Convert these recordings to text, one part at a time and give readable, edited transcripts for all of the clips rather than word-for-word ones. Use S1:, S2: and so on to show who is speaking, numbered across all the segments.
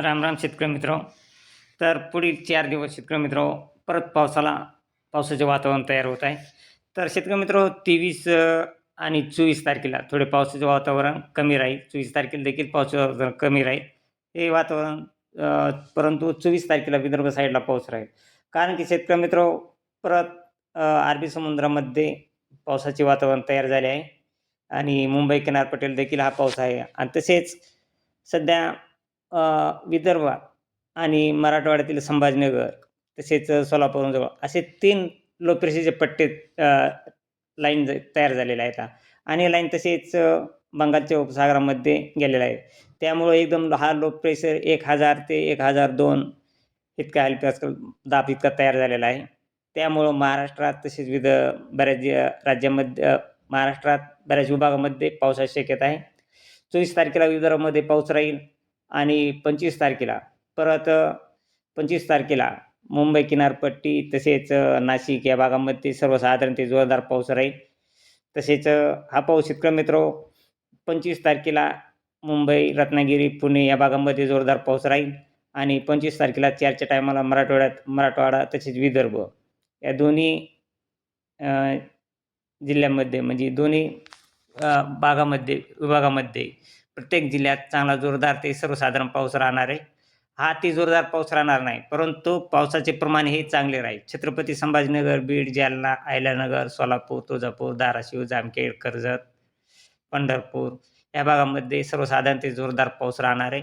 S1: राम राम शेतकरी मित्र. तर पुढील 4 दिवस शेतकरी मित्र परत पावसाचे वातावरण तयार होत आहे. तर शेतकरी मित्र 23 आणि 24 तारखेला थोडे पावसाचे वातावरण कमी राहील. 24 तारखेला देखील पावसाचे वातावरण कमी राहील. हे वातावरण परंतु 24 तारखेला विदर्भ साईडला पाऊस राहील. कारण की शेतकरी मित्र परत अरबी समुद्रामध्ये पावसाचे वातावरण तयार झाले आहे आणि मुंबई किनारपट्टीला देखील हा पाऊस आहे आणि तसेच सध्या विदर्भ आणि मराठवाड्यातील संभाजीनगर तसेच सोलापूरजवळ असे 3 लो प्रेशरचे पट्टे लाईन तयार झालेले आहेत आणि लाईन तसेच बंगालच्या उपसागरामध्ये गेलेला आहे. त्यामुळे एकदम हा लो प्रेशर 1000 ते 1002 इतका हेलिपॅस्कल दाब इतका तयार झालेला आहे. त्यामुळं महाराष्ट्रात तसेच बऱ्याच राज्यामध्ये महाराष्ट्रात बऱ्याच विभागामध्ये पावसाची शक्यता आहे. 24 तारखेला विदर्भामध्ये पाऊस राहील आणि 25 तारखेला परत 25 तारखेला मुंबई किनारपट्टी तसेच नाशिक या भागामध्ये सर्वसाधारण ते जोरदार पाऊस राहील. तसेच हा पाऊस शेतकरी मित्र 25 तारखेला मुंबई, रत्नागिरी, पुणे या भागामध्ये जोरदार पाऊस राहील आणि 25 तारखेला 4च्या टायमाला मराठवाडा तसेच विदर्भ या दोन्ही जिल्ह्यामध्ये म्हणजे दोन्ही विभागामध्ये प्रत्येक जिल्ह्यात चांगला जोरदार ते सर्वसाधारण पाऊस राहणार आहे. हा अति जोरदार पाऊस राहणार नाही, परंतु पावसाचे प्रमाण हे चांगले राहील. छत्रपती संभाजीनगर, बीड, जालना, अहिल्यानगर, सोलापूर, तुळजापूर, धाराशिव, जामखेड, कर्जत, पंढरपूर या भागामध्ये सर्वसाधारण ते जोरदार पाऊस राहणार आहे.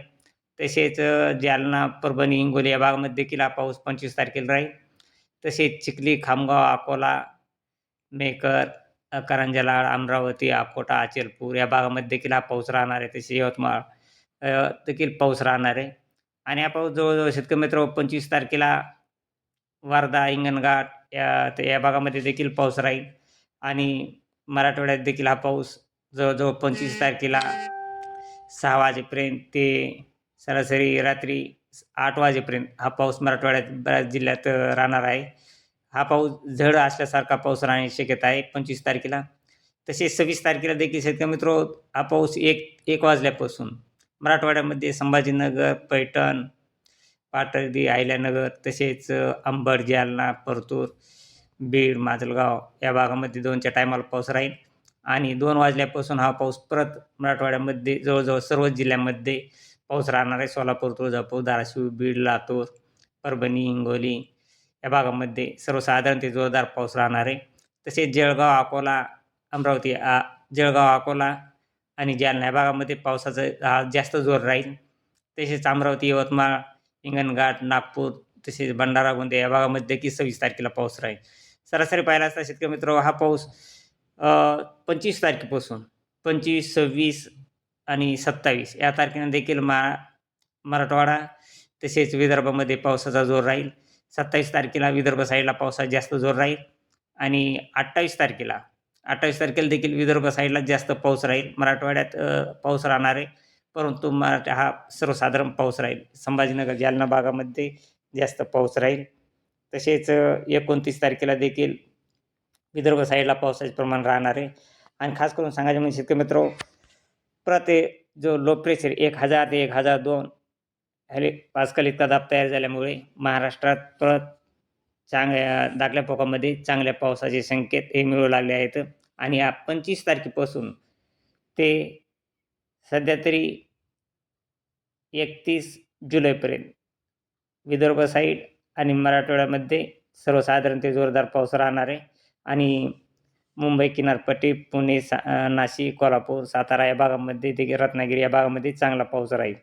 S1: तसेच जालना, परभणी, हिंगोली या भागामध्ये देखील हा पाऊस 25 तारखेला राहील. तसेच चिखली, खामगाव, अकोला, मेकर, करंजलाड, अमरावती, अकोटा, अचलपूर या भागामध्ये देखील हा पाऊस राहणार आहे. तसे यवतमाळ देखील पाऊस राहणार आहे आणि हा पाऊस जवळजवळ शेतकरी मित्र 25 तारखेला वर्धा, हिंगणघाट या भागामध्ये देखील पाऊस राहील आणि मराठवाड्यात देखील हा पाऊस जवळजवळ 25 तारखेला 6 वाजेपर्यंत ते सरासरी रात्री 8 वाजेपर्यंत हा पाऊस मराठवाड्यात बऱ्याच जिल्ह्यात राहणार आहे. हा पाऊस झड असल्यासारखा पाऊस राहण्याची शक्यता आहे 25 तारखेला. तसेच 26 तारखेला देखील शेतकरी मित्र हा पाऊस 1 वाजल्यापासून मराठवाड्यामध्ये संभाजीनगर, पैठण, पाथर्डी, अहिल्यानगर तसेच अंबड, जालना, परतूर, बीड, माजलगाव या भागामध्ये 2च्या टायमाला पाऊस राहील आणि 2 वाजल्यापासून हा पाऊस परत मराठवाड्यामध्ये जवळजवळ सर्वच जिल्ह्यांमध्ये पाऊस राहणार आहे. सोलापूर, तुळजापूर, धाराशिव, बीड, लातूर, परभणी, हिंगोली या भागामध्ये सर्वसाधारण ते जोरदार पाऊस राहणार आहे. तसेच जळगाव, अकोला, अमरावती, जळगाव, अकोला आणि जालना या भागामध्ये पावसाचा जास्त जोर राहील. तसेच अमरावती, यवतमाळ, हिंगणघाट, नागपूर तसेच भंडारा, गोंदिया या भागामध्ये देखील 26 तारखेला पाऊस राहील. सरासरी पाहिला असता शेतकरी मित्र हा पाऊस 25 तारखेपासून 25, 26 आणि 27 या तारखेला देखील मराठवाडा तसेच विदर्भामध्ये पावसाचा जोर राहील. 27 तारखेला विदर्भ साईडला पावसाचा जास्त जोर राहील आणि 28 तारखेला देखील विदर्भ साईडला जास्त पाऊस राहील. मराठवाड्यात पाऊस राहणार आहे, परंतु हा सर्वसाधारण पाऊस राहील. संभाजीनगर, जालना भागामध्ये जास्त पाऊस राहील. तसेच 29 तारखेला देखील विदर्भ साईडला पावसाचे प्रमाण राहणार आहे आणि खास करून सांगायचे म्हणजे शेतकरी मित्र परत जो लो प्रेशर 1000 ते 1002 हेलिपास्कल इतका दाब तयार झाल्यामुळे महाराष्ट्रात परत दाखल्या पोकामध्ये चांगल्या पावसाचे संकेत हे मिळू लागले आहेत आणि या 25 तारखेपासून ते सध्या तरी 31 जुलैपर्यंत विदर्भ साईड आणि मराठवाड्यामध्ये सर्वसाधारण ते जोरदार पाऊस राहणार आहे आणि मुंबई किनारपट्टी, पुणे, नाशिक, कोल्हापूर, सातारा या भागामध्ये देखील रत्नागिरी या भागामध्ये चांगला पाऊस राहील.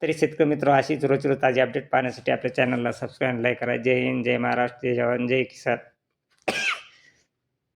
S1: तरी शेतकरी मित्र अशीच रोज ताजी अपडेट पाहण्यासाठी आपल्या चॅनलला सबस्क्राईब, लाईक करा. जय हिंद, जय महाराष्ट्र, जय जवान, जय किसान.